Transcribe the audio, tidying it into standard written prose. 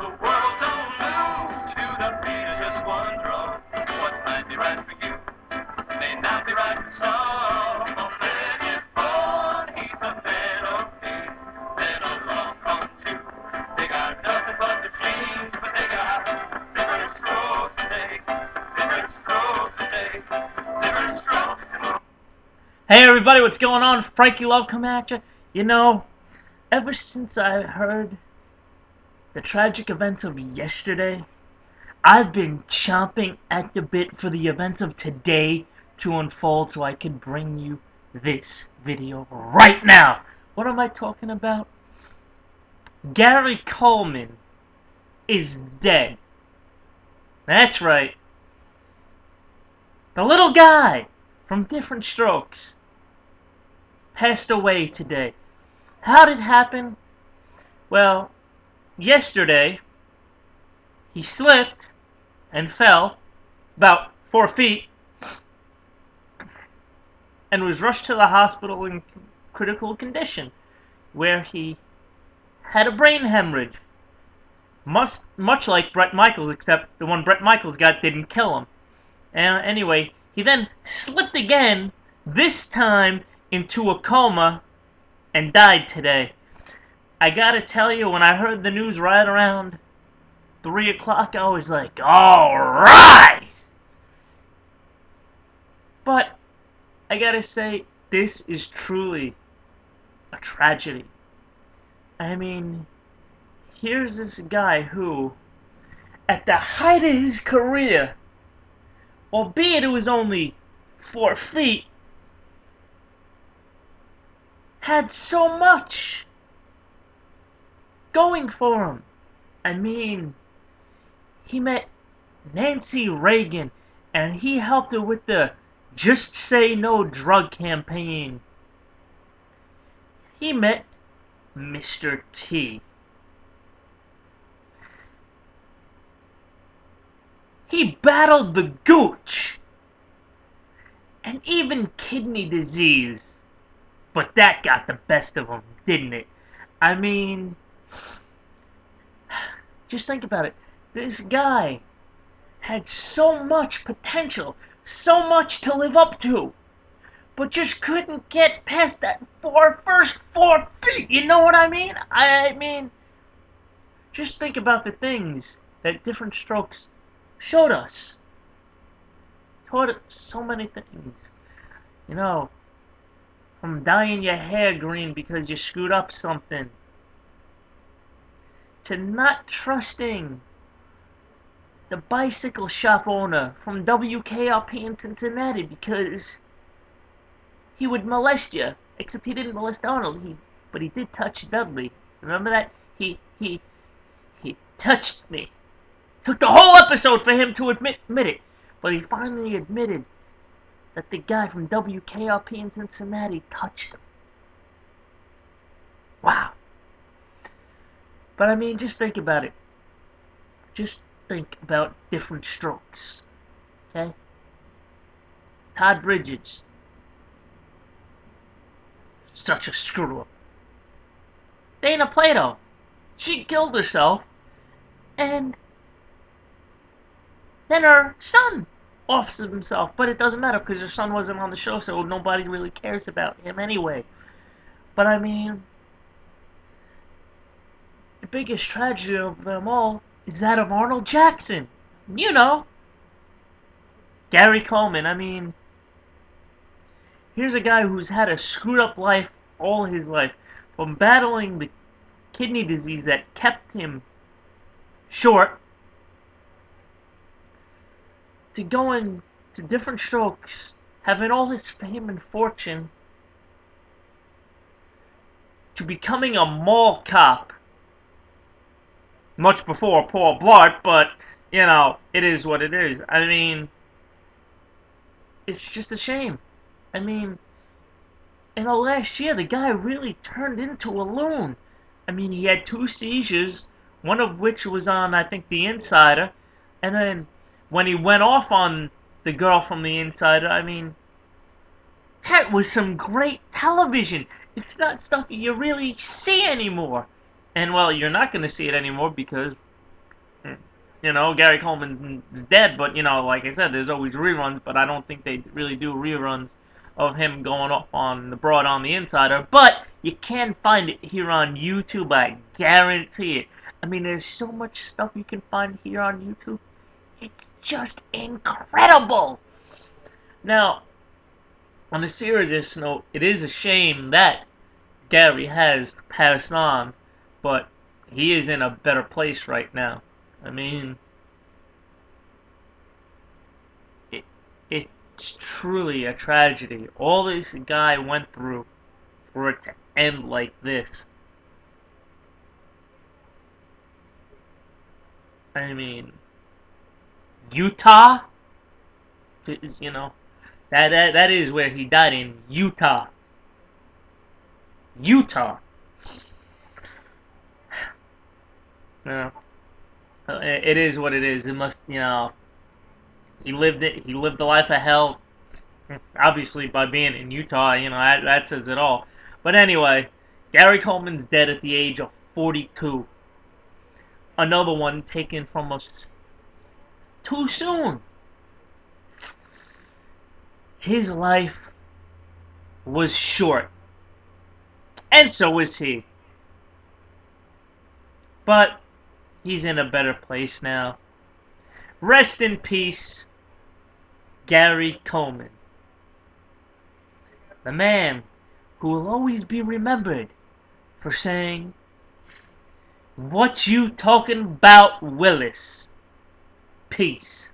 the world don't move to the beat of just one drum. What might be right for you may not be right for some. A man is born, he's a man of peace. Then along come two. They got nothing but the dreams, but they got different strokes to take, different strokes to take, different strokes to move. Hey everybody, what's going on? Frankie Love coming at you. You know, ever since I heard the tragic events of yesterday, I've been chomping at the bit for the events of today to unfold so I can bring you this video right now. What am I talking about? Gary Coleman is dead. That's right. The little guy from Diff'rent Strokes passed away today. How did it happen? Well, yesterday he slipped and fell about 4 feet and was rushed to the hospital in critical condition, where he had a brain hemorrhage, much like Bret Michaels, except the one Bret Michaels got didn't kill him. Anyway, he then slipped again, this time into a coma, and died today. I gotta tell you, when I heard the news right around 3 o'clock, I was like, alright! But, I gotta say, this is truly a tragedy. I mean, here's this guy who, at the height of his career, albeit it was only 4 feet, had so much going for him. I mean, he met Nancy Reagan, and he helped her with the Just Say No drug campaign. He met Mr. T. He battled the gooch, and even kidney disease. But that got the best of him, didn't it? I mean, just think about it. This guy had so much potential, so much to live up to, but just couldn't get past that first 4 feet. You know what I mean? I mean, just think about the things that Diff'rent Strokes showed us. Taught us so many things. You know, from dyeing your hair green because you screwed up something, to not trusting the bicycle shop owner from WKRP in Cincinnati because he would molest you. Except he didn't molest Arnold, but he did touch Dudley. Remember that? He touched me. Took the whole episode for him to admit it, but he finally admitted that the guy from WKRP in Cincinnati touched him. Wow. But I mean, just think about it. Just think about Diff'rent Strokes. Okay? Todd Bridges. Such a screw up. Dana Plato. She killed herself. And then her son offs himself. But it doesn't matter because her son wasn't on the show, so nobody really cares about him anyway. But I mean, the biggest tragedy of them all is that of Arnold Jackson. You know, Gary Coleman. I mean, here's a guy who's had a screwed up life all his life, from battling the kidney disease that kept him short, to going to Diff'rent Strokes, having all his fame and fortune, to becoming a mall cop. Much before Paul Blart, but, you know, it is what it is. I mean, it's just a shame. I mean, in the last year, the guy really turned into a loon. I mean, he had 2 seizures, one of which was on, I think, The Insider, and then when he went off on the girl from The Insider, I mean, that was some great television. It's not stuff you really see anymore. And, well, you're not going to see it anymore because Gary Coleman's dead, but like I said, there's always reruns, but I don't think they really do reruns of him going up on the Broad on the Insider. But you can find it here on YouTube, I guarantee it. I mean, there's so much stuff you can find here on YouTube. It's just incredible. Now, on a serious note, it is a shame that Gary has passed on, but he is in a better place right now. I mean, it, it's truly a tragedy. All this guy went through for it to end like this. I mean, Utah, you know, that is where he died, in Utah. Utah. You it is what it is. It must, he lived it. He lived the life of hell. Obviously, by being in Utah, that says it all. But anyway, Gary Coleman's dead at the age of 42. Another one taken from us too soon. His life was short, and so was he. But he's in a better place now. Rest in peace, Gary Coleman. The man who will always be remembered for saying, "What you talking about, Willis?" Peace.